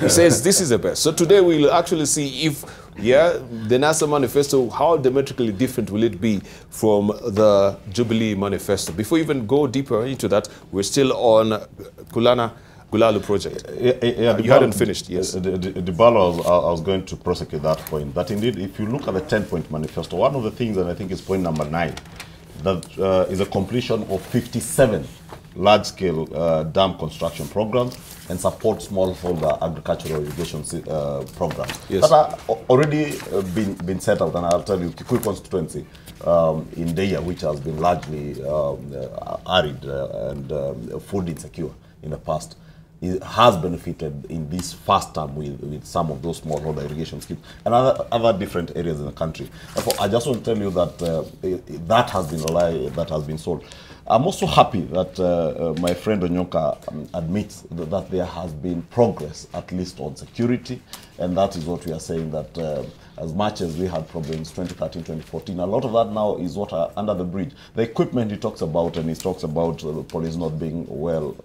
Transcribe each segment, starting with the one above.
He says this is the best. So today we'll actually see if, the NASA manifesto, how diametrically different will it be from the Jubilee manifesto. Before we even go deeper into that, we're still on Kulana Gulalu project. You hadn't finished, yes. Debarl, I was going to prosecute that point. That indeed, if you look at the 10-point manifesto, one of the things that I think is point number 9, that is a completion of 57 large-scale dam construction programs and support smallholder agricultural irrigation programs that are already been set out. And I'll tell you, Kikuyu constituency in Deya, which has been largely arid and food insecure in the past, it has benefited in this first term with some of those smallholder irrigation schemes and other different areas in the country. Therefore, I just want to tell you that that has been a lie that has been sold. I'm also happy that my friend Onyonka admits that there has been progress, at least on security, and that is what we are saying, that as much as we had problems 2013, 2014, a lot of that now is what are under the bridge. The equipment he talks about, and he talks about the police not being well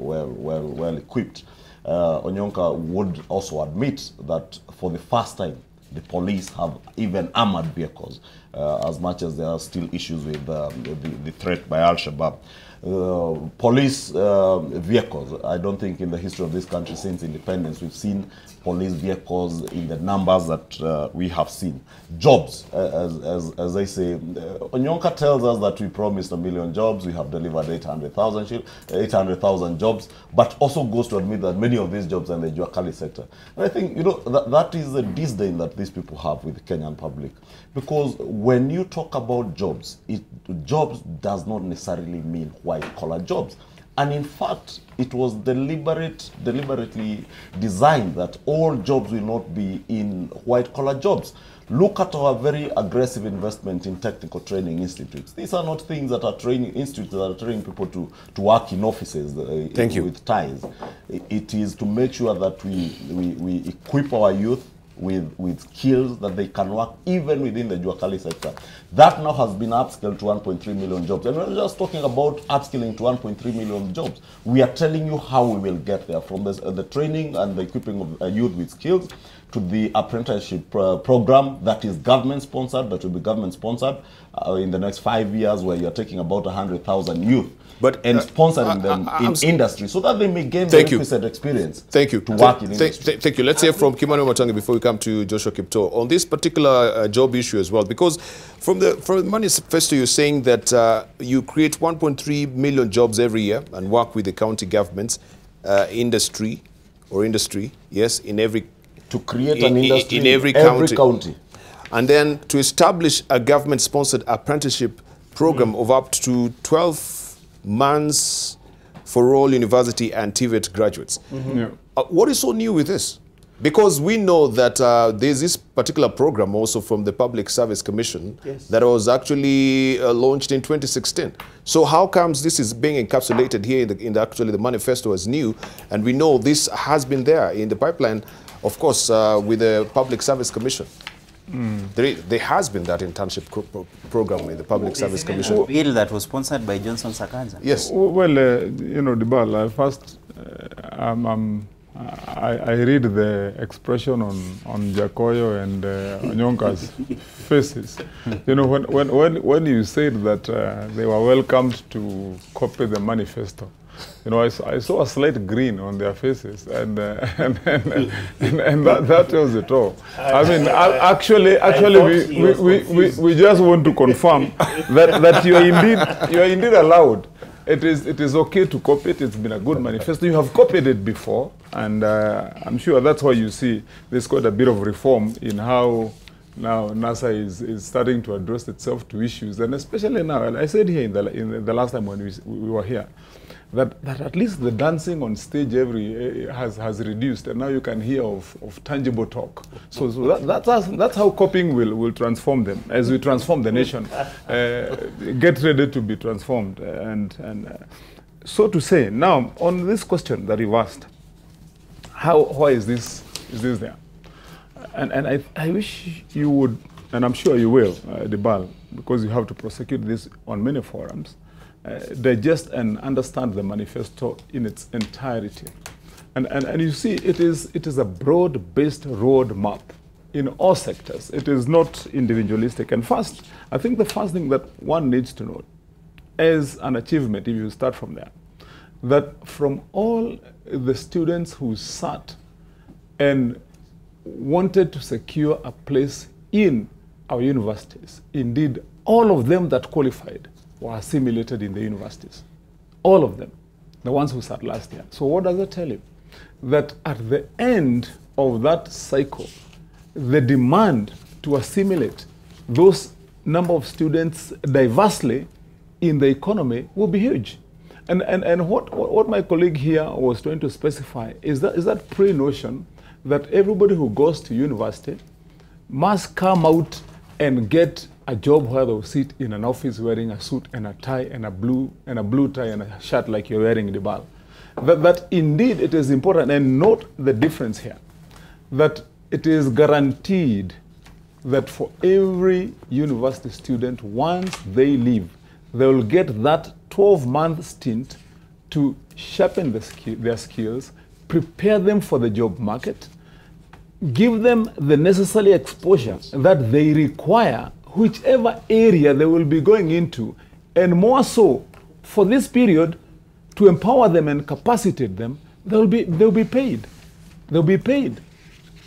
equipped. Onyonka would also admit that for the first time, the police have even armored vehicles, as much as there are still issues with the threat by Al-Shabaab. Police vehicles, I don't think in the history of this country since independence we've seen police vehicles in the numbers that we have seen. Jobs, as they say, Onyonka tells us that we promised 1 million jobs, we have delivered 800,000 jobs, but also goes to admit that many of these jobs are in the Juakali sector. And I think, that is the disdain that these people have with the Kenyan public. Because when you talk about jobs, jobs does not necessarily mean white-collar jobs. And in fact, it was deliberately designed that all jobs will not be in white-collar jobs. Look at our very aggressive investment in technical training institutes. These are not things that are training institutes that are training people to work in offices with ties. It is to make sure that we equip our youth with skills that they can work even within the Juakali sector. That now has been upskilled to 1.3 million jobs. And we're not just talking about upskilling to 1.3 million jobs. We are telling you how we will get there, from the training and the equipping of youth with skills to the apprenticeship program that is government-sponsored, that will be government-sponsored in the next 5 years, where you're taking about 100,000 youth and sponsoring them in industry so that they may gain the requisite experience to work in industry. Thank you. Let's hear from Kimani Wamatangi before we come to Joshua Kiptoo on this particular job issue as well, because from the manifesto you're saying that you create 1.3 million jobs every year and work with the county governments, industry, yes, in every to create an industry in every county. And then to establish a government-sponsored apprenticeship program of up to 12 months for all university and TVET graduates. What is so new with this? Because we know that there's this particular program also from the Public Service Commission that was actually launched in 2016. So how comes this is being encapsulated here in the manifesto as new, and we know this has been there in the pipeline, of course, with the Public Service Commission? There has been that internship program in the Public Service Commission. A bill that was sponsored by Johnson Sakaja. Yes. Well, Debarl, first, I read the expression on Jakoyo and Onyonka's faces. When you said that they were welcomed to copy the manifesto, I saw a slight grin on their faces, and that was it all. I mean, actually, we just want to confirm that you are indeed allowed. It is okay to copy it. It's been a good manifesto. You have copied it before, and I'm sure that's why you see there's quite a bit of reform in how now NASA is starting to address itself to issues, and especially now. And I said here in the last time when we were here, that at least the dancing on stage has reduced, and now you can hear of tangible talk. So that's how copying will transform them, as we transform the nation. Get ready to be transformed, and so to say. Now on this question that you asked, why is this there? And I wish you would, and I'm sure you will, Debarl, because you have to prosecute this on many forums, digest and understand the manifesto in its entirety. And you see, it is a broad-based roadmap in all sectors. It is not individualistic. And first, I think the first thing that one needs to note as an achievement, if you start from there, that from all the students who sat and wanted to secure a place in our universities, indeed, all of them that qualified were assimilated in the universities. All of them, the ones who sat last year. So what does that tell you? That at the end of that cycle, the demand to assimilate those number of students diversely in the economy will be huge. And what my colleague here was trying to specify is that pre-notion that everybody who goes to university must come out and get a job where they'll sit in an office wearing a suit and a tie and a blue tie and a shirt like you're wearing, Debarl. That indeed it is important, and note the difference here, that it is guaranteed that for every university student, once they leave, they will get that 12-month stint to sharpen their skills, prepare them for the job market, give them the necessary exposure that they require, whichever area they will be going into, and more so for this period, to empower them and capacitate them, they'll be paid. They'll be paid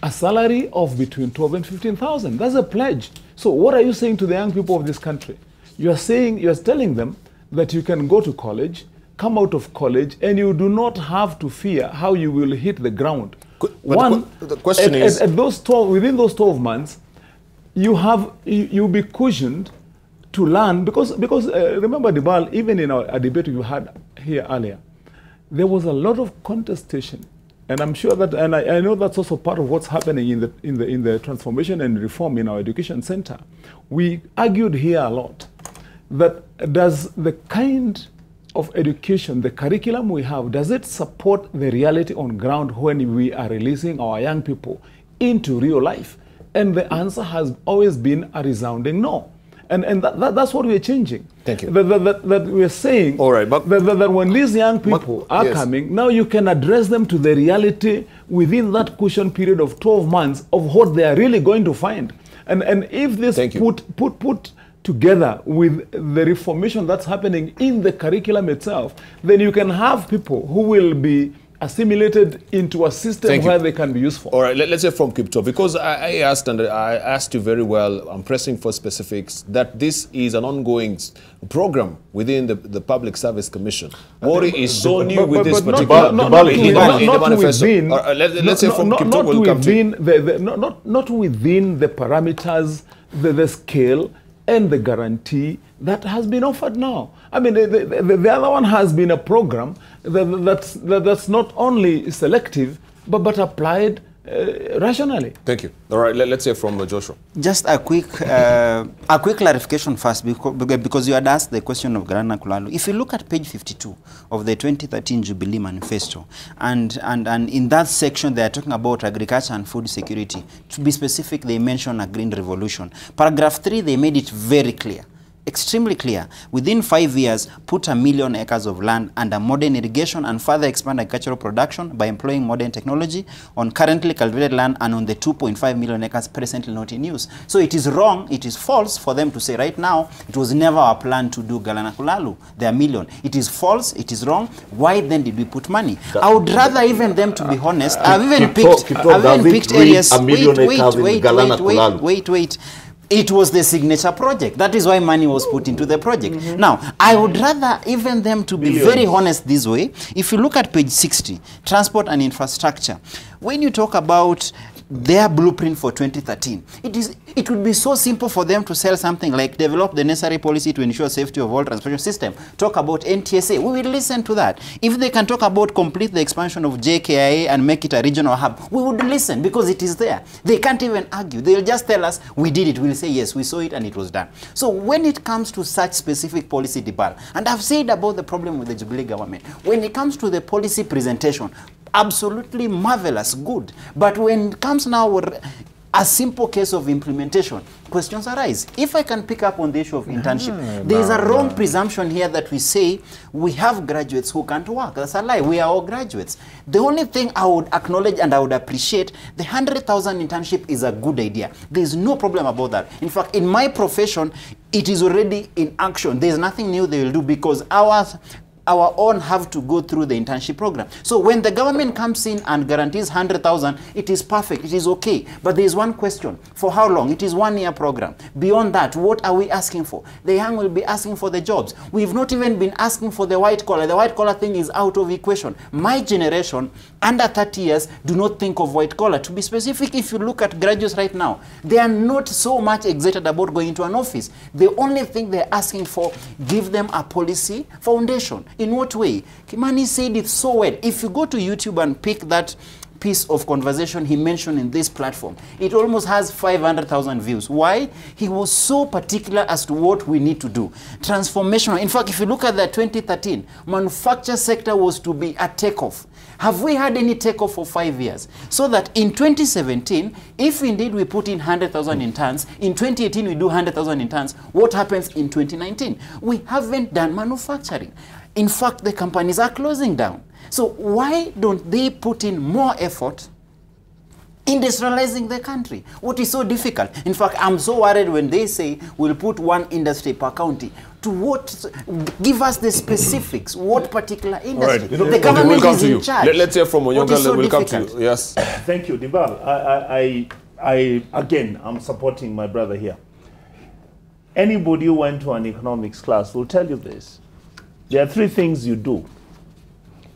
a salary of between 12 and 15,000. That's a pledge. So what are you saying to the young people of this country? You're telling them that you can go to college, come out of college, and you do not have to fear how you will hit the ground. The question is, within those 12 months, you'll be cushioned to learn, because remember, Debarl, even in a debate we had here earlier, there was a lot of contestation, and I'm sure that, and I know that's also part of what's happening in the transformation and reform in our education center. We argued here a lot that does the kind of education, the curriculum we have, does it support the reality on ground when we are releasing our young people into real life? And the answer has always been a resounding no. And that's what we're changing. Thank you. That we're saying, all right, but that when these young people are coming, now you can address them to the reality within that cushion period of 12 months of what they are really going to find. And if this put together with the reformation that's happening in the curriculum itself, then you can have people who will be assimilated into a system where they can be useful. All right, let's say from Kiptoo, because I asked you very well, I'm pressing for specifics, that this is an ongoing program within the Public Service Commission. What is so new with this particular manifesto? Let's say from Kiptoo, we'll come to not within the parameters, the scale, and the guarantee that has been offered now. I mean, the other one has been a program that's not only selective, but applied rationally. Thank you. All right, let's hear from Joshua. Just a quick clarification first, because you had asked the question of Galana Kulalu. If you look at page 52 of the 2013 Jubilee Manifesto, and in that section they are talking about agriculture and food security. To be specific, they mention a green revolution. Paragraph 3, they made it very clear, extremely clear. Within 5 years, put 1 million acres of land under modern irrigation and further expand agricultural production by employing modern technology on currently cultivated land and on the 2.5 million acres presently not in use. So it is wrong, it is false for them to say right now, it was never our plan to do Galana Kulalu, there are million. It is false, it is wrong. Why then did we put money? I would rather even them to be honest. I've even picked areas. Wait. It was the signature project. That is why money was put into the project. Now, I would rather even them to be very honest this way. If you look at page 60, transport and infrastructure, when you talk about their blueprint for 2013, it would be so simple for them to sell something like develop the necessary policy to ensure safety of all transportation system. Talk about NTSA. We will listen to that. If they can talk about complete the expansion of JKIA and make it a regional hub, we would listen because it is there. They can't even argue. They'll just tell us, we did it. We'll say, yes, we saw it and it was done. So when it comes to such specific policy, Debarl, and I've said about the problem with the Jubilee government, when it comes to the policy presentation, absolutely marvelous, good. But when it comes now, a simple case of implementation, questions arise. If I can pick up on the issue of internship, there is a wrong presumption here that we say we have graduates who can't work. That's a lie. We are all graduates. The only thing I would acknowledge and I would appreciate, the 100,000 internship is a good idea. There is no problem about that. In fact, in my profession, it is already in action. There is nothing new they will do because our own have to go through the internship program. So when the government comes in and guarantees 100,000, it is perfect, it is okay. But there is one question, for how long? It is 1 year program. Beyond that, what are we asking for? The young will be asking for the jobs. We've not even been asking for the white collar. The white collar thing is out of equation. My generation, under 30 years, do not think of white collar. To be specific, if you look at graduates right now, they are not so much excited about going to an office. The only thing they're asking for, give them a policy foundation. In what way? Kimani said it so well. If you go to YouTube and pick that piece of conversation he mentioned in this platform, it almost has 500,000 views. Why? He was so particular as to what we need to do. Transformational. In fact, if you look at the 2013, manufacture sector was to be a takeoff. Have we had any takeoff for 5 years? So that in 2017, if indeed we put in 100,000 interns, in 2018 we do 100,000 interns, what happens in 2019? We haven't done manufacturing. In fact, the companies are closing down. So why don't they put in more effort industrializing the country? What is so difficult? In fact, I'm so worried when they say we'll put one industry per county. To what? Give us the specifics. What particular industry? Right. The government is in charge. Let's hear from Onyonka. So we'll come to you. Yes. Thank you, Debarl. Again, I'm supporting my brother here. Anybody who went to an economics class will tell you this. There are three things you do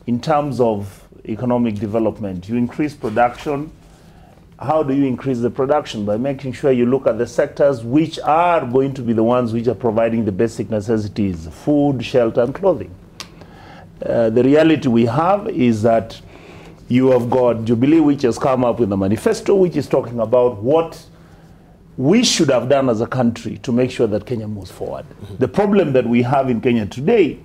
in terms of economic development. You increase production. How do you increase the production? By making sure you look at the sectors which are going to be the ones which are providing the basic necessities, food, shelter, and clothing. The reality we have is that you have got Jubilee, which has come up with a manifesto, which is talking about what we should have done as a country to make sure that Kenya moves forward. The problem that we have in Kenya today,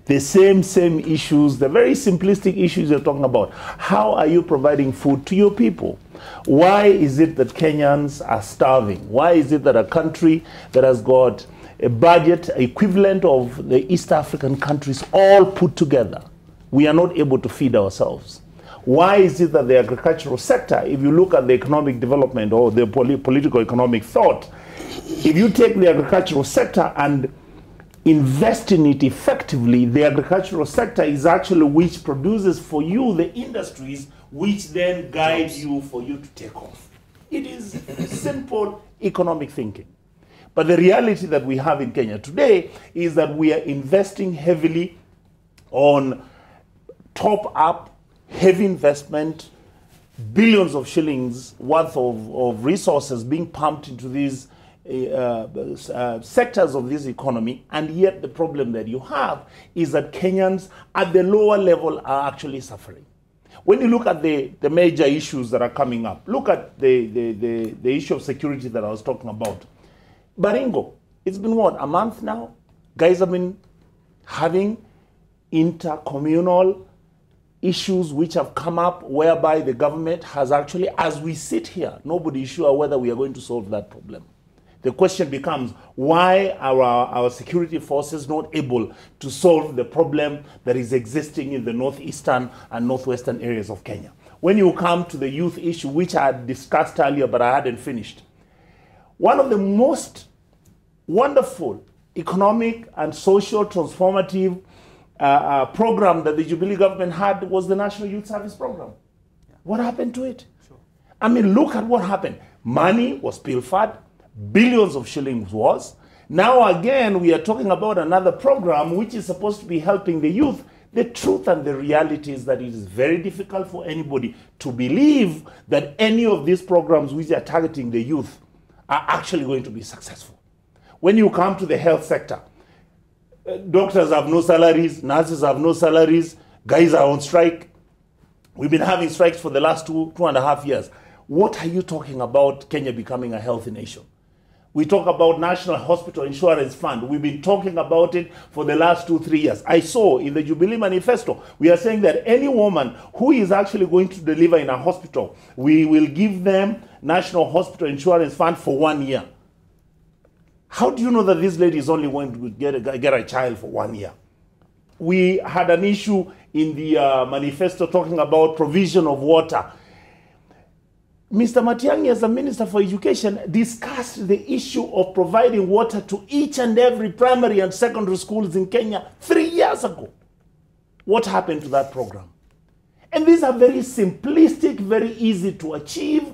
the same issues, the very simplistic issues you're talking about. How are you providing food to your people? Why is it that Kenyans are starving? Why is it that a country that has got a budget equivalent of the East African countries all put together, we are not able to feed ourselves? Why is it that the agricultural sector, if you look at the economic development or the political economic thought, if you take the agricultural sector and invest in it effectively, the agricultural sector is actually which produces for you the industries which then guide you for you to take off. It is simple economic thinking. But the reality that we have in Kenya today is that we are investing heavily on top-up, heavy investment, billions of shillings worth of resources being pumped into these sectors of this economy, and yet the problem that you have is that Kenyans at the lower level are actually suffering. When you look at the major issues that are coming up, look at the issue of security that I was talking about. Baringo, it's been what, a month now? Guys have been having intercommunal issues which have come up whereby the government has actually, as we sit here, nobody is sure whether we are going to solve that problem. The question becomes, why are our security forces not able to solve the problem that is existing in the northeastern and northwestern areas of Kenya? When you come to the youth issue, which I had discussed earlier but I hadn't finished, one of the most wonderful economic and social transformative program that the Jubilee government had was the National Youth Service Program. Yeah. What happened to it? Sure. I mean, look at what happened. Money was pilfered. Billions of shillings was. Now again, we are talking about another program which is supposed to be helping the youth. The truth and the reality is that it is very difficult for anybody to believe that any of these programs which are targeting the youth are actually going to be successful. When you come to the health sector, doctors have no salaries, nurses have no salaries, guys are on strike. We've been having strikes for the last two and a half years. What are you talking about Kenya becoming a healthy nation? We talk about National Hospital Insurance Fund. We've been talking about it for the last 2-3 years. I saw in the Jubilee Manifesto, we are saying that any woman who is actually going to deliver in a hospital, we will give them National Hospital Insurance Fund for 1 year. How do you know that this lady is only going to get a child for 1 year? We had an issue in the manifesto talking about provision of water. Mr. Matiang'i, as the Minister for Education, discussed the issue of providing water to each and every primary and secondary schools in Kenya 3 years ago. What happened to that program? And these are very simplistic, very easy to achieve.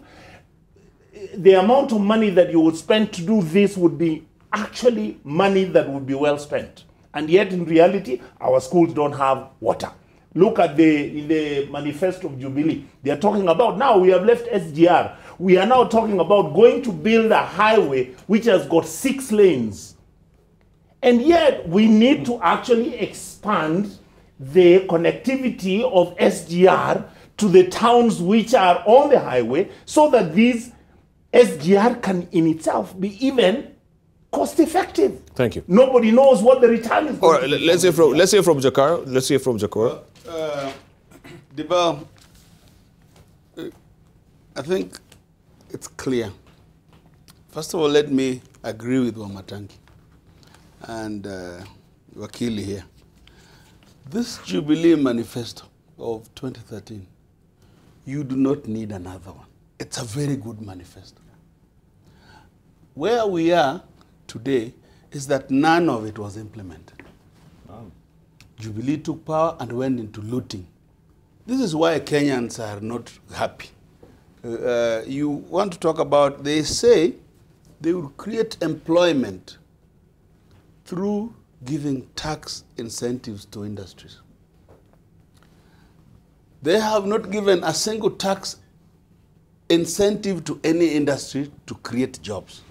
The amount of money that you would spend to do this would be actually money that would be well spent. And yet, in reality, our schools don't have water. Look at the manifesto of Jubilee. They are talking about, now we have left SGR. We are now talking about going to build a highway which has got 6 lanes. And yet, we need to actually expand the connectivity of SGR to the towns which are on the highway so that these SGR can in itself be even cost effective. Thank you. Nobody knows what the return is. All right, let's hear from Jakoyo. Let's hear from Jakoyo. Debarl, I think it's clear. First of all, let me agree with Wamatangi and Wakili here. This Jubilee Manifesto of 2013, you do not need another one. It's a very good manifesto. Where we are today is that none of it was implemented. Jubilee took power and went into looting. This is why Kenyans are not happy. You want to talk about, they say they will create employment through giving tax incentives to industries. They have not given a single tax incentive to any industry to create jobs.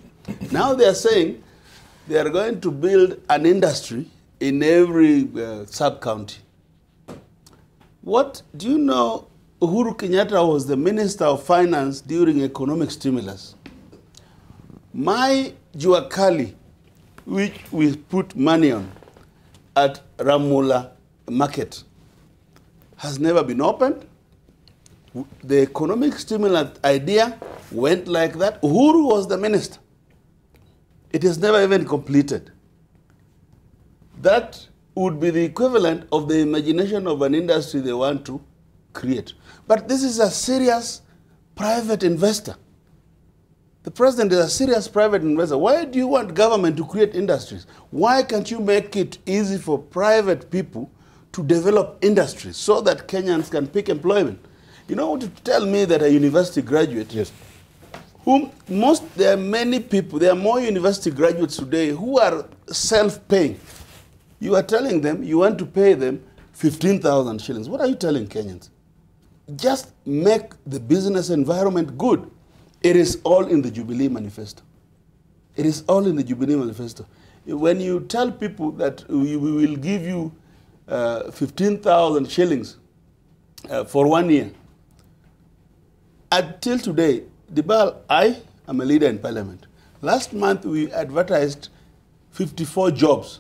Now they are saying they are going to build an industry in every sub-county. What, do you know, Uhuru Kenyatta was the Minister of Finance during economic stimulus. My Juakali, which we put money on at Ramula Market, has never been opened. The economic stimulus idea went like that. Uhuru was the minister. It is never even completed. That would be the equivalent of the imagination of an industry they want to create. But this is a serious private investor. The president is a serious private investor. Why do you want government to create industries? Why can't you make it easy for private people to develop industries so that Kenyans can pick employment? You know, to tell me that a university graduate, yes, there are many people, there are more university graduates today who are self-paying. You are telling them you want to pay them 15,000 shillings. What are you telling Kenyans? Just make the business environment good. It is all in the Jubilee Manifesto. It is all in the Jubilee Manifesto. When you tell people that we will give you 15,000 shillings for 1 year, until today, Debarl, I am a leader in parliament. Last month we advertised 54 jobs.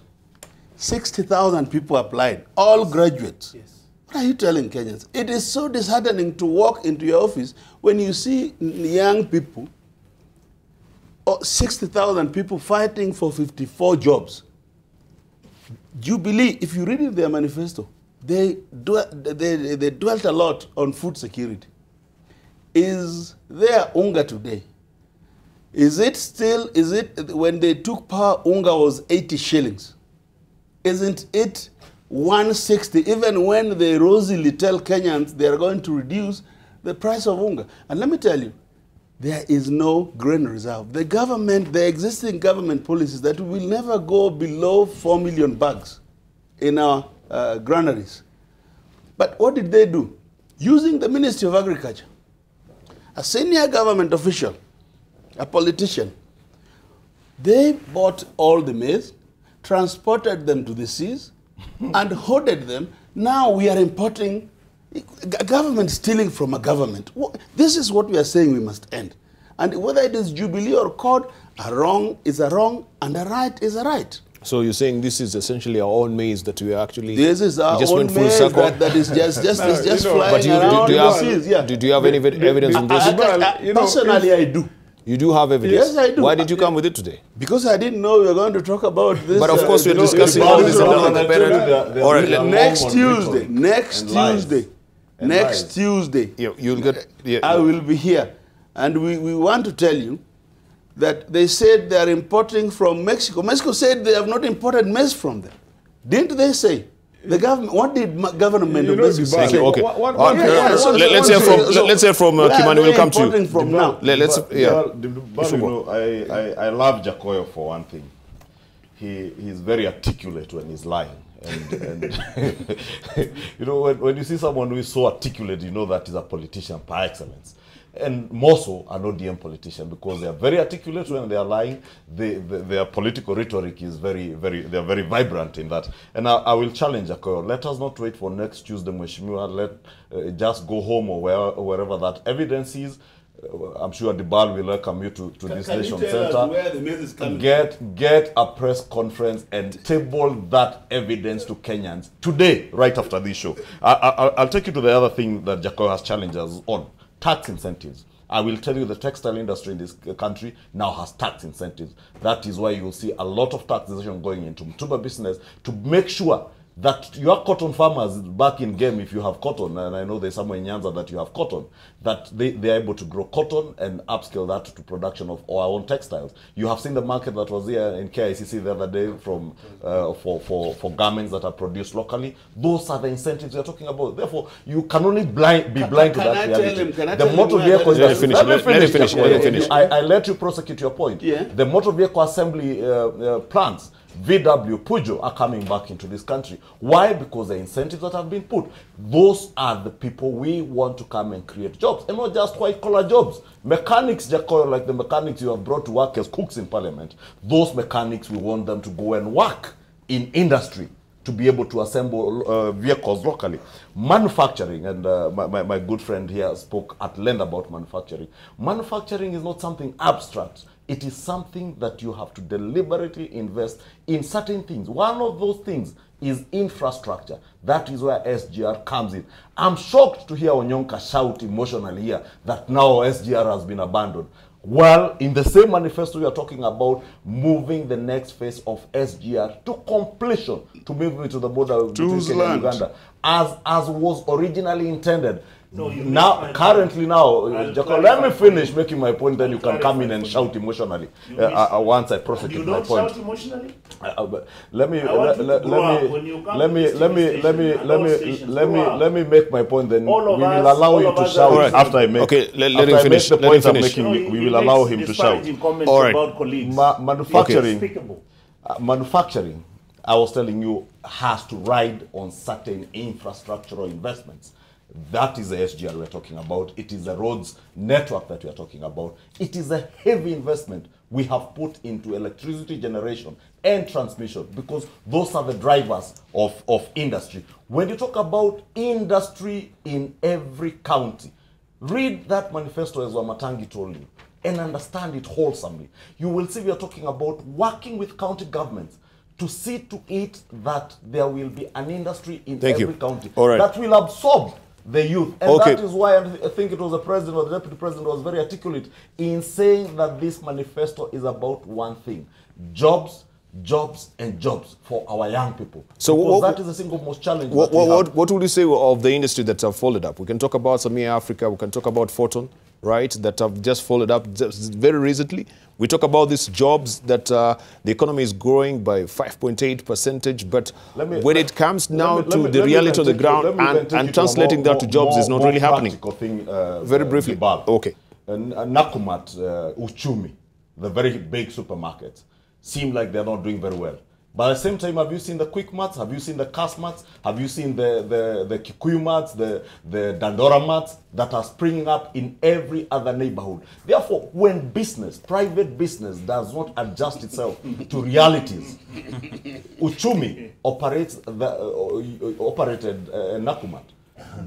60,000 people applied, all graduates. Yes. What are you telling Kenyans? It is so disheartening to walk into your office when you see young people, 60,000 people fighting for 54 jobs. Jubilee, if you read in their manifesto, they dwelt a lot on food security. Is there unga today? Is it when they took power, unga was 80 shillings? Isn't it 160, even when they rosily tell Kenyans they are going to reduce the price of unga? And let me tell you, there is no grain reserve. The existing government policies that we will never go below 4 million bags in our granaries. But what did they do? Using the Ministry of Agriculture, a senior government official, a politician, they bought all the maize, transported them to the seas, and hoarded them. Now we are importing, government stealing from a government. This is what we are saying we must end. And whether it is Jubilee or CORD, A wrong is a wrong and a right is a right. So you're saying this is essentially our own maze that we are actually... This is our just own went full maze circle. that is just flying But around do you the have, seas. Yeah. do you have any evidence on this? Personally, I do. You do have evidence? Yes, I do. Why did you come with it today? Because I didn't know we were going to talk about this. But of course we're discussing all this on the panel. All right, Next Tuesday, you'll get... I will be here. And we want to tell you that they said they are importing from Mexico. Mexico said they have not imported maize from them. Didn't they say? The government, what did government of Mexico say? Thank you. Okay. Let's hear from Kimani. We'll come to you. From now. I love Jakoyo for one thing. He's very articulate when he's lying. And you know, when you see someone who is so articulate, you know that he's a politician par excellence. And more so an ODM politician, because they are very articulate when they are lying. Their political rhetoric is they are very vibrant in that. And I will challenge Jakoyo. Let us not wait for next Tuesday, Mheshimiwa. Let just go home or wherever that evidence is. I'm sure Debarl will welcome you to this Nation Center. Where the maize is coming? Get a press conference and table that evidence to Kenyans today, right after this show. I'll take you to the other thing that Jakoyo has challenged us on. Tax incentives. I will tell you the textile industry in this country now has tax incentives. That is why you will see a lot of taxation going into Mtumba business to make sure that your cotton farmers back in game, if you have cotton, and I know there's somewhere in Nyanza that you have cotton, that they are able to grow cotton and upscale that to production of our own textiles. You have seen the market that was here in KICC the other day from for garments that are produced locally. Those are the incentives you're talking about. Therefore, you can only be blind to that reality. The motor vehicle... Let me finish. I let you prosecute your point. Yeah. The motor vehicle assembly plants, VW, Pujo, are coming back into this country. Why? Because the incentives that have been put. Those are the people we want to come and create jobs, and not just white-collar jobs. Mechanics, Jakoyo, like the mechanics you have brought to work as cooks in Parliament, those mechanics, we want them to go and work in industry to be able to assemble vehicles locally. Manufacturing, and my good friend here spoke at length about manufacturing. Manufacturing is not something abstract. It is something that you have to deliberately invest in certain things. One of those things is infrastructure. That is where SGR comes in. I'm shocked to hear Onyonka shout emotionally here that now SGR has been abandoned. Well, in the same manifesto, we are talking about moving the next phase of SGR to completion, to move it to the border between Kenya and Uganda, as was originally intended. Now, currently now, Jakoyo, let me finish making my point, then you can come in and shout emotionally once I prosecute my point. Shout emotionally? Let me make my point, then we will allow you to shout after I make. Okay, let him finish. The point I'm making, we will allow him to shout. All right. Manufacturing, I was telling you, has to ride on certain infrastructural investments. That is the SGR we're talking about. It is the roads network that we are talking about. It is a heavy investment we have put into electricity generation and transmission, because those are the drivers of industry. When you talk about industry in every county, read that manifesto as Wamatangi told you and understand it wholesomely. You will see we are talking about working with county governments to see to it that there will be an industry in every county that will absorb the youth. And that is why I think it was the president or the deputy president was very articulate in saying that this manifesto is about one thing: jobs, jobs, and jobs for our young people. So that is the single most challenging. What would you say of the industry that have followed up? We can talk about Samia Africa, we can talk about Photon, right, that have just followed up just very recently. We talk about these jobs that the economy is growing by 5.8%, but when it comes now to the reality on the ground and translating that to jobs is not really happening. Very briefly. Okay. Nakumat, Uchumi, the very big supermarkets, seem like they're not doing very well. But at the same time, have you seen the quick mats? Have you seen the cast mats? Have you seen the Kikuyu mats, the Dandora mats that are springing up in every other neighborhood? Therefore, when business, private business, does not adjust itself to realities, Uchumi operated Nakumat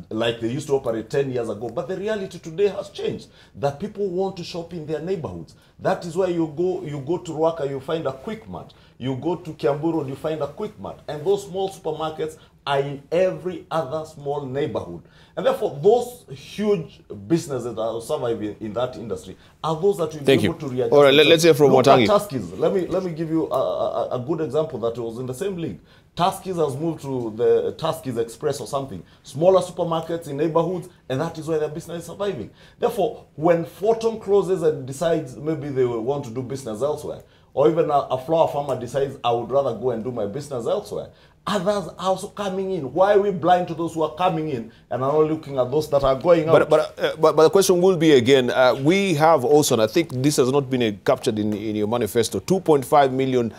like they used to operate 10 years ago. But the reality today has changed, that people want to shop in their neighborhoods. That is why you go to Ruaka, you find a Quick Mart. You go to Kiambu Road, you find a Quick Mart. And those small supermarkets are in every other small neighborhood. And therefore, those huge businesses that are surviving in that industry are those that will be able to readjust. All right, let's hear from Wamatangi. Tuskys. Let me give you a good example that was in the same league. Tuskys has moved to the Tuskys Express or something. Smaller supermarkets in neighborhoods, and that is why their business is surviving. Therefore, when Forton closes and decides maybe they will want to do business elsewhere, or even a flower farmer decides, I would rather go and do my business elsewhere, others are also coming in. Why are we blind to those who are coming in and are not looking at those that are going out? But the question will be again, we have also, and I think this has not been captured in your manifesto, 2.5 million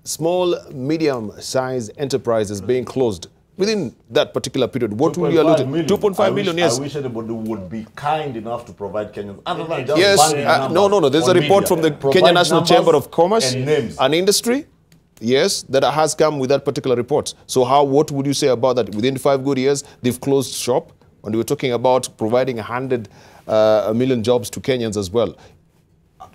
small, medium-sized enterprises being closed within that particular period. What will you allude to? 2.5 million, yes. I wish anybody would be kind enough to provide Kenyans. Other than just yes, no. There's a report from the Kenya National Chamber of Commerce and Industry. Yes, that has come with that particular report. So what would you say about that? Within 5 good years, they've closed shop. And we're talking about providing 100 million jobs to Kenyans as well.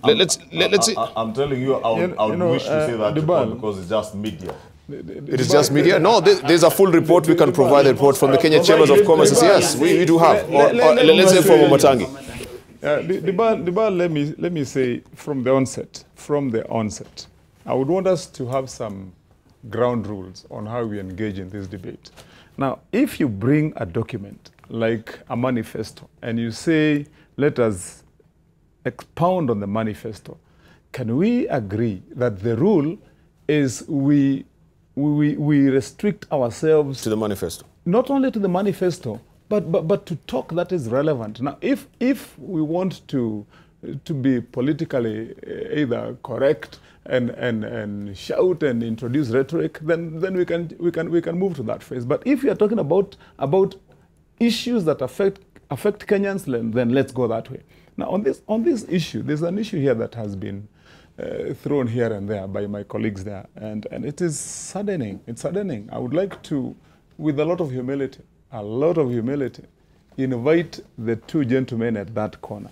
Let's see. I'm telling you, I would wish to say that because it's just media. It is just media? No, there's a full report. We can provide the report from the Kenya Chambers of Commerce. Yes, we do have. Let's hear from Wamatangi. Debarl, let me say from the onset, I would want us to have some ground rules on how we engage in this debate. Now, if you bring a document like a manifesto and you say, let us expound on the manifesto, can we agree that the rule is we restrict ourselves to the manifesto? Not only to the manifesto, but to talk that is relevant. Now, if we want to be politically either correct and shout and introduce rhetoric, then we can move to that phase. But if you are talking about issues that affect Kenyans, then let's go that way. Now, on this issue, there's an issue here that has been thrown here and there by my colleagues there, and it is saddening. It's saddening. I would like to, with a lot of humility, invite the two gentlemen at that corner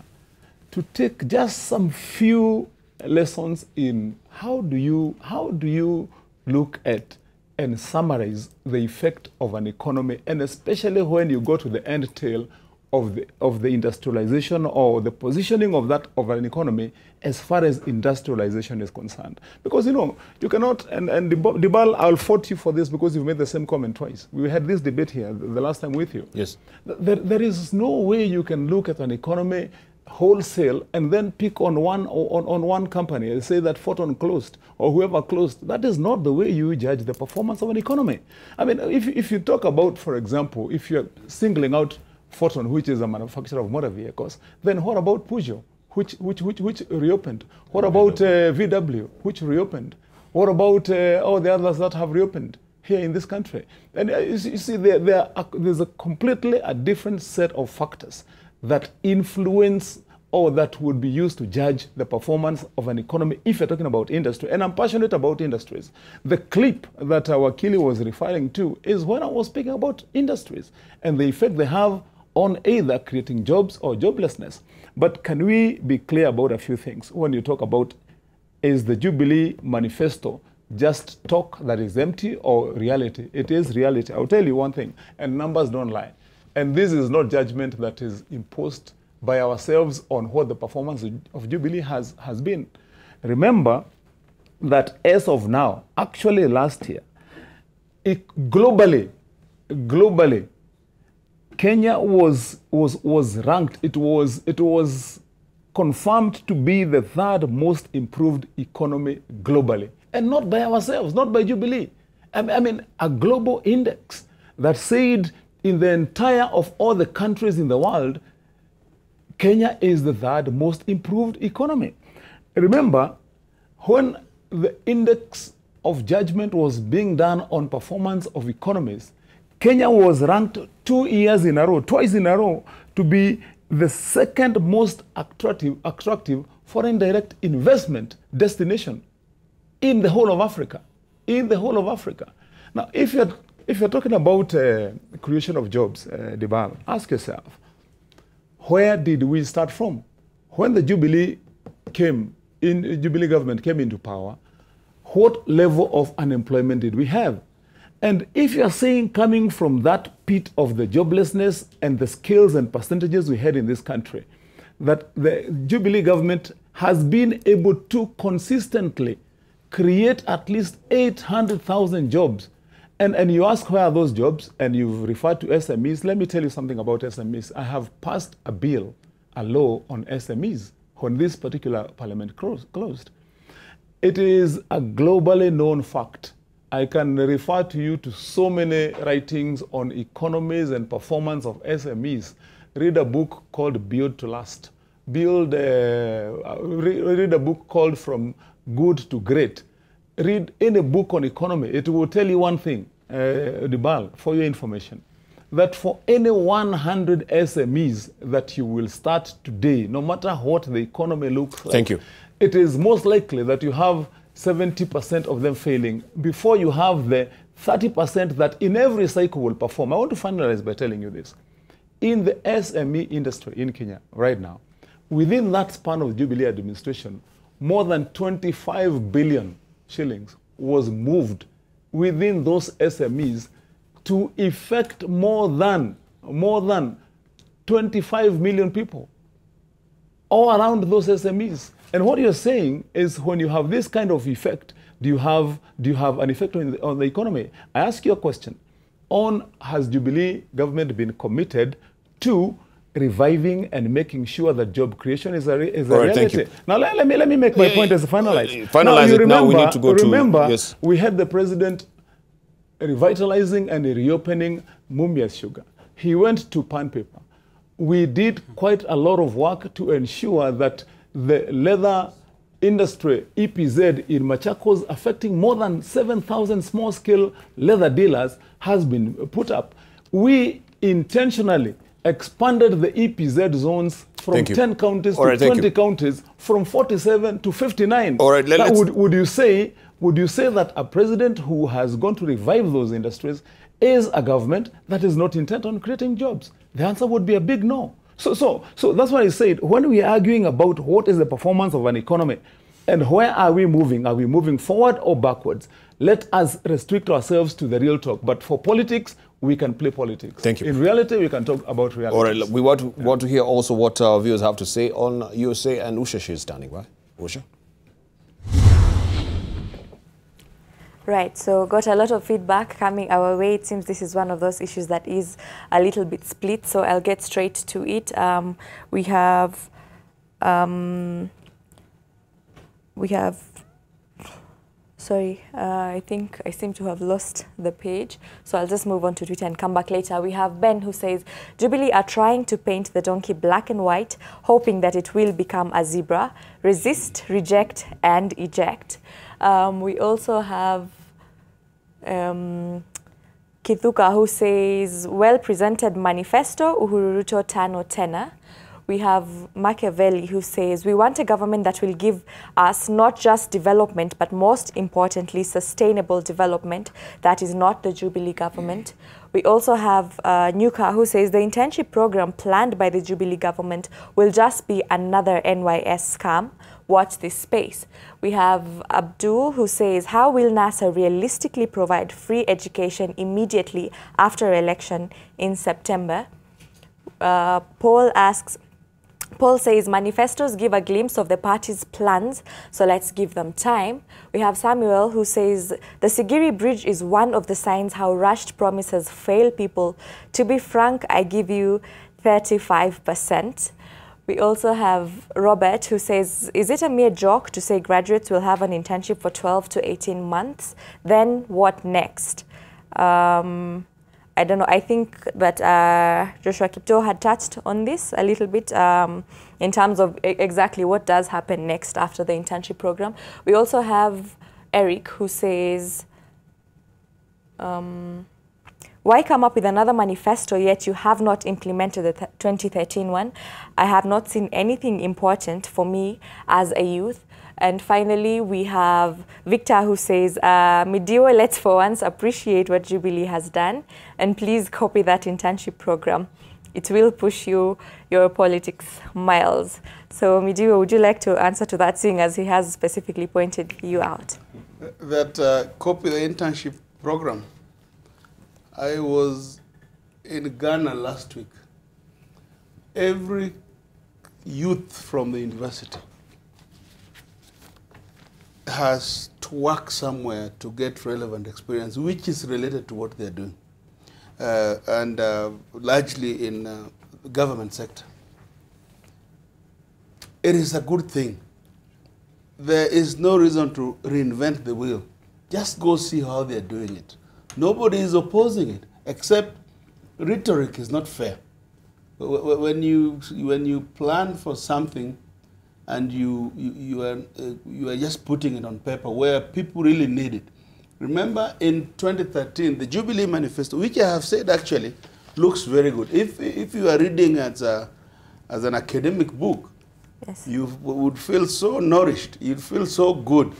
to take just some few lessons in how do you look at and summarize the effect of an economy, and especially when you go to the end tail of the industrialization or the positioning of an economy as far as industrialization is concerned. Because you cannot, and Debarl, I'll fault you for this because you've made the same comment twice. We had this debate here the last time with you. Yes. There is no way you can look at an economy wholesale and then pick on one company and say that Forton closed or whoever closed. That is not the way you judge the performance of an economy. I mean, if you talk about, for example, if you're singling out Forton, which is a manufacturer of motor vehicles, then what about Peugeot, which reopened? What about VW, which reopened? What about all the others that have reopened here in this country? And you see, there's a completely different set of factors that influence or that would be used to judge the performance of an economy if you're talking about industry. And I'm passionate about industries. The clip that our Kili was referring to is when I was speaking about industries and the effect they have on either creating jobs or joblessness. But can we be clear about a few things when you talk about, is the Jubilee Manifesto just talk that is empty or reality? It is reality. I'll tell you one thing, and numbers don't lie. And this is not judgment that is imposed by ourselves on what the performance of Jubilee has been. Remember that as of now, actually last year, globally, Kenya was ranked. It was confirmed to be the third most improved economy globally, and not by ourselves, not by Jubilee. I mean, a global index that said in the entire of all the countries in the world, Kenya is the third most improved economy. Remember, when the index of judgment was being done on performance of economies, Kenya was ranked twice in a row, to be the second most attractive foreign direct investment destination in the whole of Africa. Now, if you're if you're talking about creation of jobs, Debarl, ask yourself, where did we start from? When the Jubilee government came into power, what level of unemployment did we have? And if you're saying coming from that pit of the joblessness and the skills and percentages we had in this country, that the Jubilee government has been able to consistently create at least 800,000 jobs. And you ask where are those jobs, and you've referred to SMEs. Let me tell you something about SMEs. I have passed a bill, a law on SMEs when this particular parliament closed. It is a globally known fact. I can refer to you to so many writings on economies and performance of SMEs. Read a book called Build to Last. Read a book called From Good to Great. Read any book on economy. It will tell you one thing, Debarl, for your information, that for any 100 SMEs that you will start today, no matter what the economy looks like, thank you, it is most likely that you have 70% of them failing before you have the 30% that in every cycle will perform. I want to finalize by telling you this. In the SME industry in Kenya right now, within that span of Jubilee administration, more than 25 billion shillings was moved within those SMEs to effect more than 25 million people all around those SMEs. And what you're saying is, when you have this kind of effect, do you have an effect on the economy? I ask you a question. Has Jubilee government been committed to reviving and making sure that job creation is a reality? Thank you. Now let me make my point as a finalize. Now we need to go remember, yes. We had the president revitalizing and reopening Mumias Sugar. He went to Pan Paper. We did quite a lot of work to ensure that the leather industry, EPZ in Machakos, affecting more than 7,000 small-scale leather dealers, has been put up. We intentionally expanded the EPZ zones from 10 counties to 20 counties, from 47 to 59. All right, would you say that a president who has gone to revive those industries is a government that is not intent on creating jobs? The answer would be a big no. So that's why I said, when we are arguing about what is the performance of an economy and where are we moving forward or backwards, let us restrict ourselves to the real talk. But for politics, we can play politics. Thank you. In reality, we can talk about reality. All right, we want to hear also what our viewers have to say on USA, and Usha, she is standing by. Usha? Right, so got a lot of feedback coming our way. It seems this is one of those issues that is a little bit split, so I'll get straight to it. We have, sorry, I think I seem to have lost the page, so I'll just move on to Twitter and come back later. We have Ben who says, Jubilee are trying to paint the donkey black and white, hoping that it will become a zebra. Resist, reject, and eject. We also have Kithuka who says, well-presented manifesto, Uhuru Ruto Tano Tena. We have Machiavelli who says, we want a government that will give us not just development, but most importantly, sustainable development. That is not the Jubilee government. We also have Nyuka who says, the internship program planned by the Jubilee government will just be another NYS scam. Watch this space. We have Abdul who says, how will NASA realistically provide free education immediately after election in September? Paul says, manifestos give a glimpse of the party's plans, so let's give them time. We have Samuel who says, the Sigiri Bridge is one of the signs how rushed promises fail people. To be frank, I give you 35%. We also have Robert who says, is it a mere joke to say graduates will have an internship for 12 to 18 months? Then what next? I don't know. I think that Joshua Kiptoo had touched on this a little bit in terms of exactly what does happen next after the internship program. We also have Eric who says, why come up with another manifesto yet you have not implemented the 2013 one? I have not seen anything important for me as a youth. And finally, we have Victor who says, Midiwo, let's for once appreciate what Jubilee has done, and please copy that internship program. It will push your politics miles. So Midiwo, would you like to answer to that, seeing as he has specifically pointed you out? That copy the internship program. I was in Ghana last week. Every youth from the university has to work somewhere to get relevant experience, which is related to what they're doing, and largely in the government sector. It is a good thing. There is no reason to reinvent the wheel. Just go see how they're doing it. Nobody is opposing it, except rhetoric is not fair. When you plan for something and you are just putting it on paper where people really need it. Remember in 2013, the Jubilee Manifesto, which I have said actually looks very good. If you are reading as an academic book, yes, you would feel so nourished, you'd feel so good.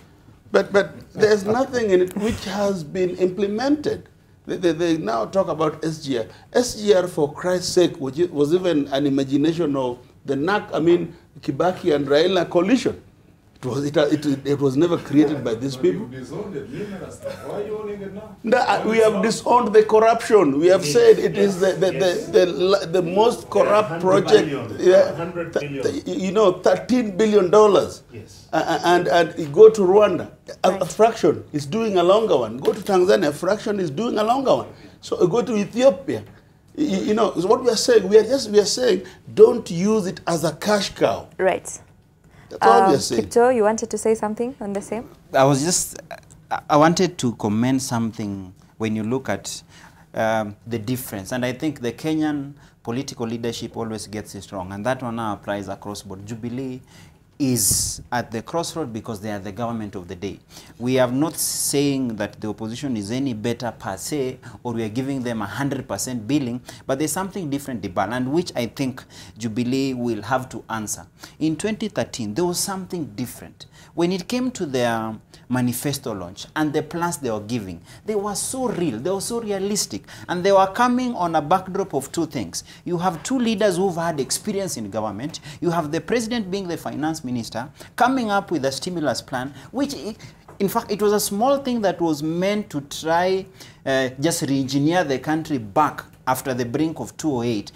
But there's nothing in it which has been implemented. They now talk about SGR. SGR, for Christ's sake, was even an imagination of the Kibaki and Raila coalition. It was never created by these people. Why are you owning it now? No, we have disowned the corruption. We have said it is the most corrupt project. You know, $13 billion. Yes. And you go to Rwanda, a fraction is doing a longer one. Go to Tanzania, a fraction is doing a longer one. So go to Ethiopia. You know, is what we are saying. We are saying, don't use it as a cash cow. Right. That's all we are saying. Kiptoo, you wanted to say something on the same? I wanted to comment something when you look at the difference. And I think the Kenyan political leadership always gets it wrong. And that one now applies across board. Jubilee is at the crossroad because they are the government of the day. We are not saying that the opposition is any better per se, or we are giving them 100% billing, but there's something different, Debarl, and which I think Jubilee will have to answer. In 2013, there was something different. When it came to their manifesto launch and the plans they were giving, they were so real, they were so realistic, and they were coming on a backdrop of two things. You have two leaders who've had experience in government. You have the president being the finance minister coming up with a stimulus plan, which in fact it was a small thing that was meant to try just re-engineer the country back after the brink of 2008.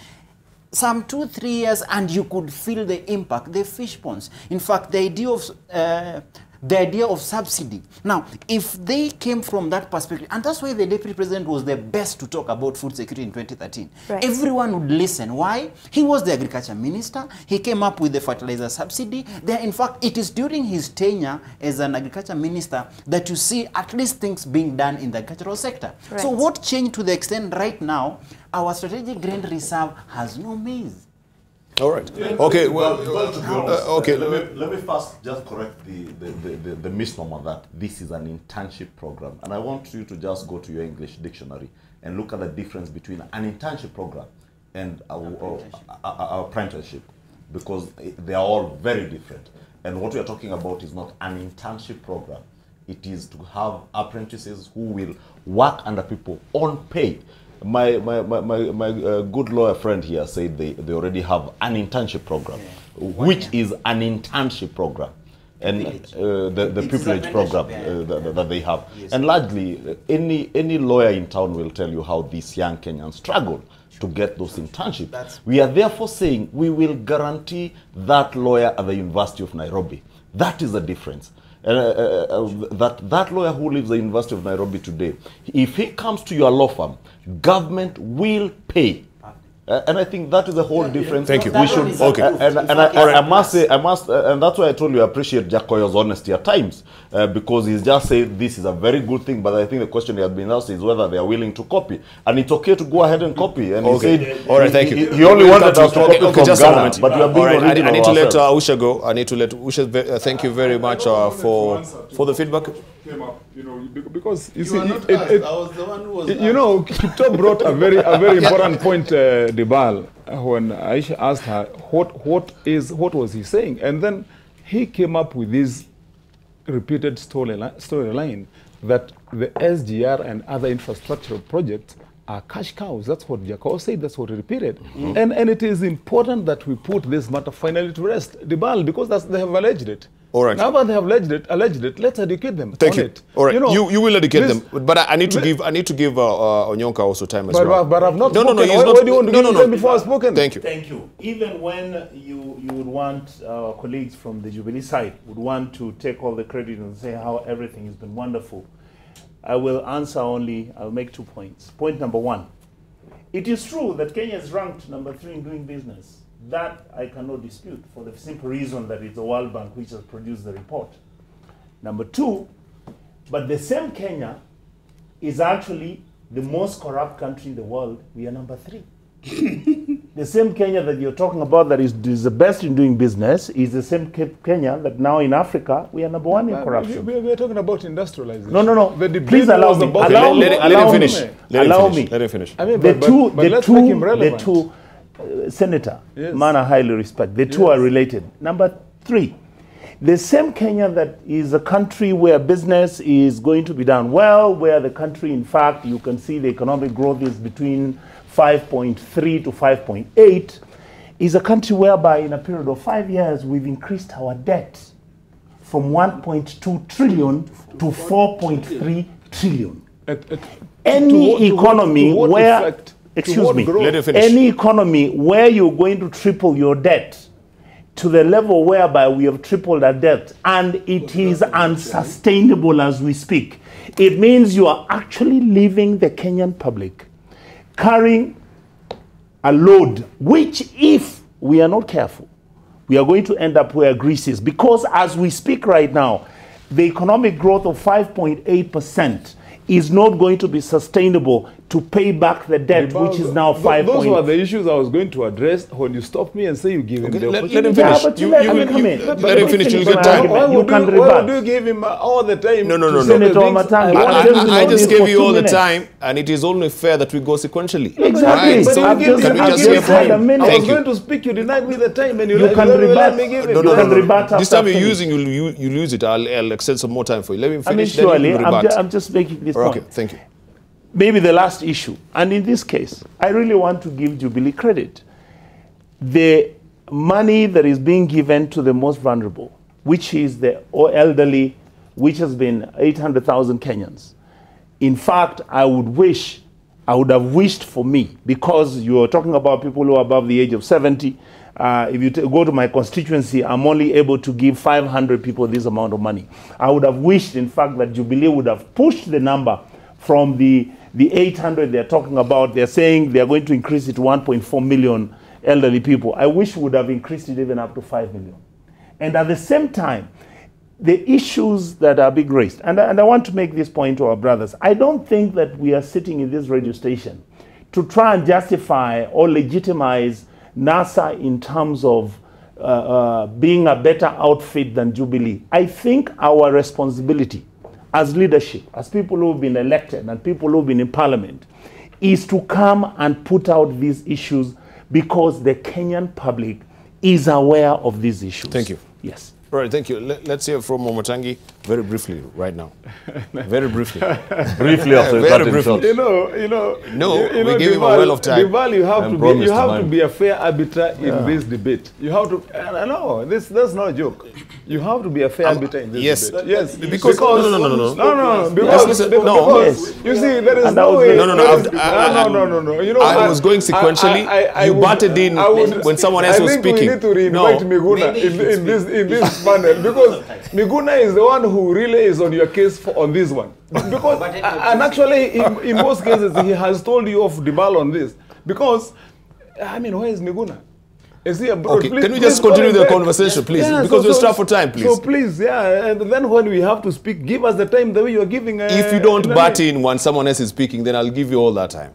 Some 2-3 years and you could feel the impact, the fish ponds. In fact, the idea of subsidy. Now, if they came from that perspective, and that's why the deputy president was the best to talk about food security in 2013. Right. Everyone would listen. Why? He was the agriculture minister. He came up with the fertilizer subsidy. In fact, it is during his tenure as an agriculture minister that you see at least things being done in the agricultural sector. Right. So what changed to the extent right now, our strategic grain reserve has no maize. All right. Okay. Well. Okay. Let me first just correct the misnomer that this is an internship program, and I want you to just go to your English dictionary and look at the difference between an internship program and our apprenticeship, because they are all very different. And what we are talking about is not an internship program. It is to have apprentices who will work under people on pay. My good lawyer friend here said they already have an internship program, which is an internship program, and the privilege program that they have. Yes. And largely, any lawyer in town will tell you how these young Kenyans struggle to get those internships. We are therefore saying we will guarantee that lawyer at the University of Nairobi. That is the difference. That lawyer who lives at the University of Nairobi today, if he comes to your law firm, government will pay. And I think that is the whole difference. Thank you. We should. Okay. I must say, and that's why I told you I appreciate Jakoyo's honesty at times, because he's just said this is a very good thing. But I think the question he has been asked is whether they are willing to copy, and it's okay to go ahead and copy. And he said, all right, thank you. He only wanted us to copy from just Ghana, a moment. but we are being original. I need to let Usha go. I need to let Usha. Thank you very much for the feedback. Came up, you know, because you You see, are not asked. I was the one who was you know, Kiptoo brought a very important point, Debarl, when Aisha asked her what was he saying, and then he came up with this repeated storyline that the SGR and other infrastructural projects are cash cows. That's what Jakoyo said, that's what he repeated. And it is important that we put this matter finally to rest. Debarl, because they have alleged it. All right. Now that they have alleged it, let's educate them Thank on you. it. All right. You know, you will educate them. But I need to give Onyonka also time as well. But I've not No, spoken. he's Why not. do you want to give them before I've spoken? Thank you. Thank you. Even when you would want our colleagues from the Jubilee side would want to take all the credit and say how everything has been wonderful, I will answer only, I'll make 2 points. Point number 1, it is true that Kenya is ranked number 3 in doing business. That I cannot dispute for the simple reason that it's the World Bank which has produced the report. Number 2, but the same Kenya is actually the most corrupt country in the world. We are number 3. The same Kenya that you're talking about that is the best in doing business is the same Kenya that now in Africa we are number 1 in corruption. We are talking about industrialization. No. The debate Please allow me. Let him finish. I mean, the two Senator, yes. Man, I highly respect. The two are related. Number 3, the same Kenya that is a country where business is going to be done well, where the country, in fact, you can see the economic growth is between 5.3 to 5.8, is a country whereby in a period of 5 years we've increased our debt from 1.2 trillion to 4.3 trillion. Any economy where... Excuse me. Any economy where you're going to triple your debt to the level whereby we have tripled our debt and it is unsustainable as we speak, it means you are actually leaving the Kenyan public carrying a load, which if we are not careful, we are going to end up where Greece is. Because as we speak right now, the economic growth of 5.8% is not going to be sustainable to pay back the debt, which is now 5. Those were the issues I was going to address when you stopped me and say you give him the opportunity. Let him finish. Let him finish. You'll get time. Why would you give him all the time? No. Senator Wamatangi, I just gave you all the time, and it is only fair that we go sequentially. Exactly. Right? So I've just hear from had a him? minute. I was going to speak, you denied me the time, and you can let me give him. No. This time you're using, you'll use it. I'll extend some more time for you. Let me finish. Surely, I'm just making this point. Okay, thank you. Maybe the last issue, and in this case, I really want to give Jubilee credit. The money that is being given to the most vulnerable, which is the elderly, which has been 800,000 Kenyans. In fact, I would have wished for me, because you are talking about people who are above the age of 70. If you go to my constituency, I'm only able to give 500 people this amount of money. I would have wished, in fact, that Jubilee would have pushed the number from the 800 they're talking about. They're saying they're going to increase it to 1.4 million elderly people. I wish we would have increased it even up to 5 million. And at the same time, the issues that are being raised, and I want to make this point to our brothers, I don't think that we are sitting in this radio station to try and justify or legitimize NASA in terms of being a better outfit than Jubilee. I think our responsibility as leadership, as people who have been elected and people who have been in parliament, is to come and put out these issues because the Kenyan public is aware of these issues. Thank you. Yes. All right, thank you. Let's hear from Wamatangi very briefly right now. Very briefly. Briefly after very briefly. We give him a well of time. Debarl, you have to be a fair arbiter in this debate. You have to. No, that's not a joke. You have to be a fair arbiter in this debate. Yes. Because no. Because you see, there is no way. No. You know, I was going sequentially. You butted in when someone else was speaking. I think we need to reinvite Miguna in this panel, because Miguna is the one who really is on your case on this one. Because and actually, in most cases, he has told you of Debarl on this. Because, I mean, where is Miguna? Is he abroad? Okay, can we just continue the conversation, please? Yeah, because we're strapped for time, please. So please, and then when we have to speak, give us the time the way you are giving. If you don't butt in when someone else is speaking, then I'll give you all that time.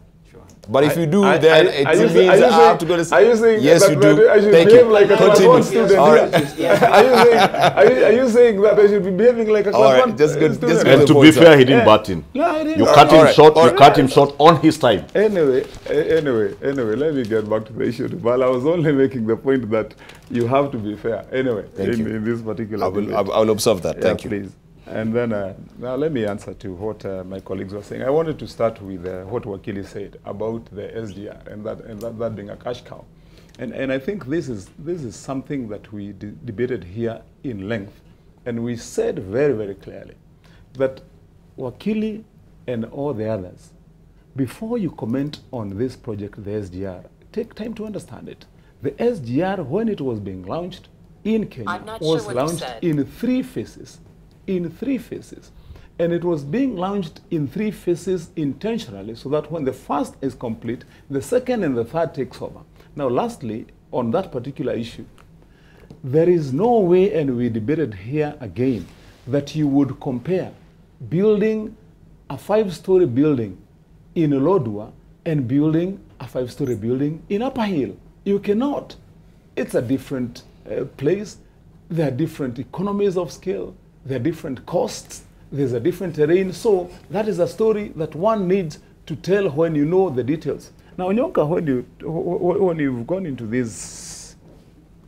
But if you do, then it means I have to go to... Are you saying yes, you do. I should Thank behave you. like a class 1 student? All right. Are you saying that I should be behaving like a class 1 student? And to be fair, he didn't butt in. No, I didn't. You cut him short. You cut him short on his time. Anyway, let me get back to the issue. But I was only making the point that you have to be fair. Anyway, in this particular I will observe that. Thank you. Please. And then, now let me answer to what my colleagues were saying. I wanted to start with what Wakili said about the SGR and that being a cash cow. And I think this is something that we debated here in length. And we said very, very clearly that Wakili and all the others, before you comment on this project, the SGR, take time to understand it. The SGR, when it was being launched in Kenya, was launched in 3 phases. In 3 phases. And it was being launched in 3 phases intentionally so that when the first is complete, the second and the third takes over. Now, lastly, on that particular issue, there is no way, and we debated here again, that you would compare building a 5-story building in Lodwar and building a 5-story building in Upper Hill. You cannot. It's a different place. There are different economies of scale. There are different costs. There's a different terrain. So that is a story that one needs to tell when you know the details. Now, Onyonka, when you've gone into this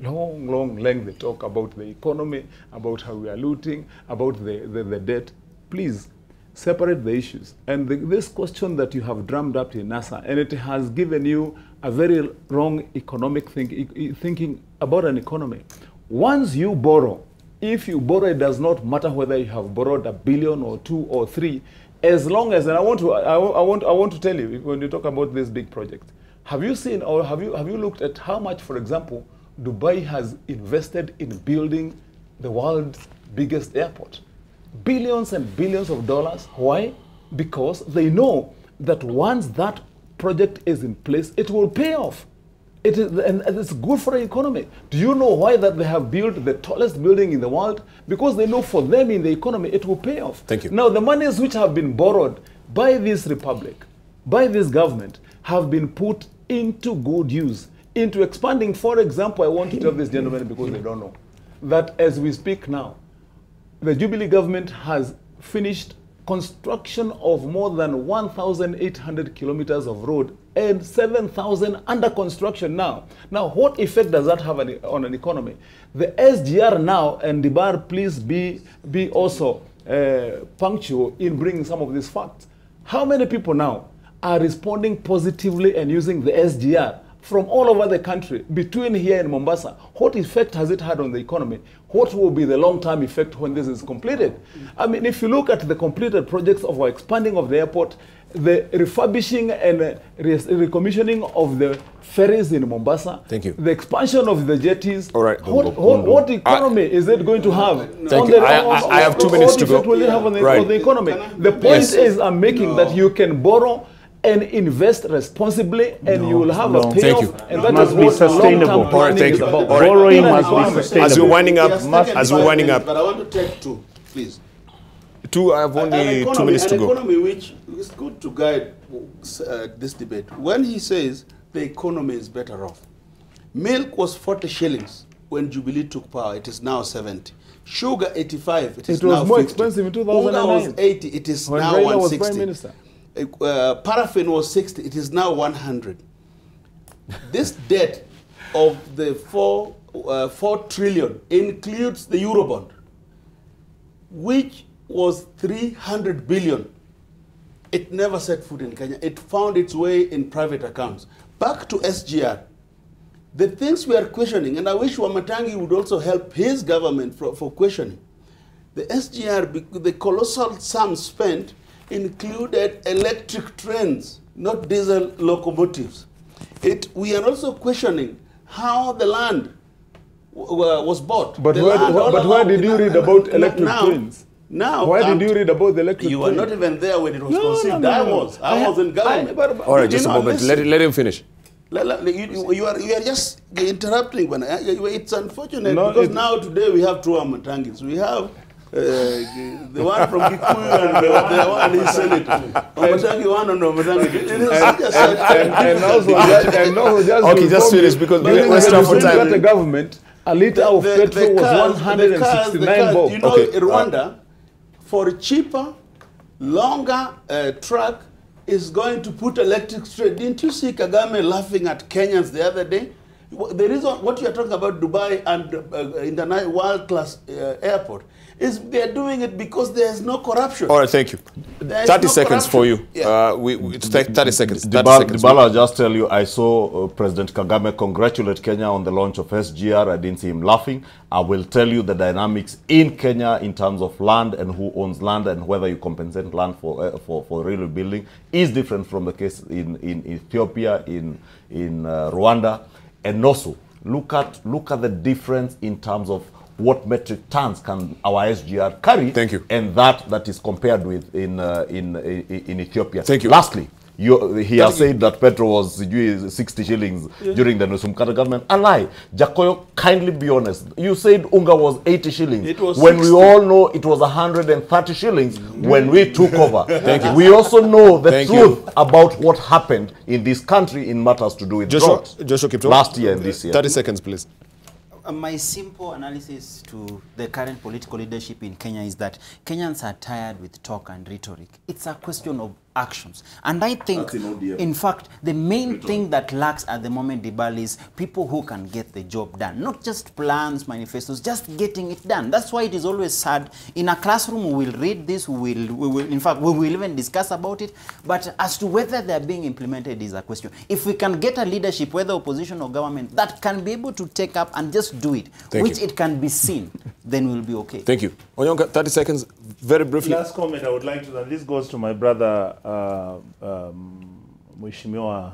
long lengthy talk about the economy, about how we are looting, about the debt, please separate the issues. And this question that you have drummed up in NASA, and it has given you a very wrong economic thinking about an economy. Once you borrow, if you borrow, it does not matter whether you have borrowed $1 billion or 2 or 3, as long as, and I want to tell you, when you talk about this big project, have you seen or have you looked at how much, for example, Dubai has invested in building the world's biggest airport? Billions and billions of dollars. Why? Because they know that once that project is in place, it will pay off. It is, and it's good for the economy. Do you know why that they have built the tallest building in the world? Because they know for them in the economy, it will pay off. Thank you. Now, the monies which have been borrowed by this republic, by this government, have been put into good use, into expanding. For example, I want to tell this gentleman because they don't know, that as we speak now, the Jubilee government has finished construction of more than 1,800 kilometers of road and 7,000 under construction now. Now, what effect does that have on an economy? The SGR now, and Debarl, please be also punctual in bringing some of these facts. How many people now are responding positively and using the SGR from all over the country, between here and Mombasa? What effect has it had on the economy? What will be the long-term effect when this is completed? I mean, if you look at the completed projects of our expanding of the airport, the refurbishing and recommissioning of the ferries in Mombasa, thank you, the expansion of the jetties, all right, what economy is it going to have? Thank you. I have 2 minutes to go. What will it have on the economy? The point is, I'm making that you can borrow and invest responsibly, and you will have a payoff. Thank you. And that must is be what sustainable. long-term planning is about. All right. Borrowing must be sustainable. As we're winding up, But I want to take 2, please. 2, I have only 2 minutes to go. An economy which is good to guide this debate. When he says the economy is better off, milk was 40 shillings when Jubilee took power. It is now 70. Sugar 85. It is now 50. It was more expensive in 2009. Unga was 80. It is when now Raila 160. was Prime Minister. Paraffin was 60. It is now 100. This debt of the 4 trillion includes the Eurobond, which was 300 billion. It never set foot in Kenya. It found its way in private accounts. Back to SGR. The things we are questioning, and I wish Wamatangi would also help his government for questioning. The SGR, the colossal sum spent included electric trains, not diesel locomotives. We are also questioning how the land was bought. But where did you read about electric trains? Now, why did you read about the electric train? You were not even there when it was conceived. I was in government. All right, just a moment. Let him finish. You are just interrupting. It's unfortunate because now today we have 2 Wamatangis. We have the one from Kikuyu and the one in Senate. Wamatangi 1 and Wamatangi 2. And also just okay, just finish because we're strapped for time. The government, a liter of petrol was 169 bob. You know, Rwanda, for a cheaper, longer truck, is going to put electric train. Didn't you see Kagame laughing at Kenyans the other day? The reason what you are talking about Dubai and international world-class airport is they are doing it because there is no corruption. All right, thank you. 30 seconds for you. Yeah. It's 30 seconds. 30 Debarl, seconds. I'll just tell you, I saw President Kagame congratulate Kenya on the launch of SGR. I didn't see him laughing. I will tell you the dynamics in Kenya in terms of land and who owns land and whether you compensate land for railway building is different from the case in Ethiopia, in Rwanda. And also, look at the difference in terms of what metric tons can our SGR carry. Thank you. And that is compared with in Ethiopia. Thank you. Lastly, he has said that petrol was 60 shillings during the Nusumkata government. A lie. Jakoyo, kindly be honest. You said Unga was 80 shillings. It was when 60. we all know it was 130 shillings when we took over. Thank you. We also know the Thank truth you. about what happened in this country in matters to do with Joshua drought Kiptoo. last year and this year. 30 seconds, please. My simple analysis to the current political leadership in Kenya is that Kenyans are tired with talk and rhetoric. It's a question of actions. And I think, in fact, the main thing that lacks at the moment, Debarl, is people who can get the job done. Not just plans, manifestos, just getting it done. That's why it is always sad. In a classroom, we will read this, we will even discuss about it. But as to whether they are being implemented is a question. If we can get a leadership, whether opposition or government, that can be able to take up and just do it, which it can be seen, then we'll be okay. Thank you. Onyonka, 30 seconds, very briefly. Last comment I would like to, and this goes to my brother, Mheshimiwa,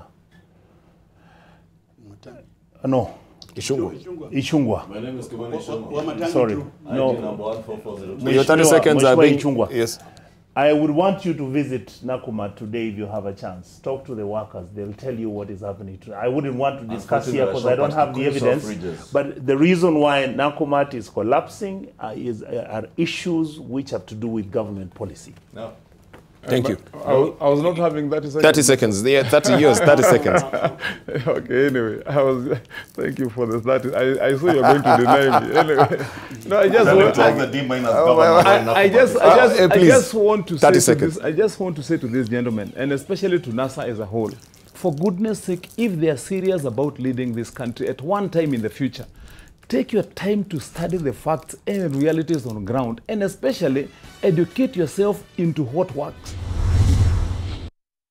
no, Ichung'wa. My name is Kimani. Wamatangi Sorry. too. No. Number 14402. Your 30 seconds are being... Ichung'wa. Yes. I would want you to visit Nakuma today if you have a chance. Talk to the workers. They'll tell you what is happening today. I wouldn't want to discuss here because I don't have the evidence. But the reason why Nakumat is collapsing are issues which have to do with government policy. No. Thank you. I was not having 30 seconds. 30 seconds. Yeah, 30 years, 30 seconds. Okay, anyway, thank you for the 30. I saw you were going to deny me. Anyway, no, I just want to say to this gentleman, and especially to NASA as a whole, for goodness sake, if they are serious about leading this country at one time in the future, take your time to study the facts and realities on ground, and especially educate yourself into what works.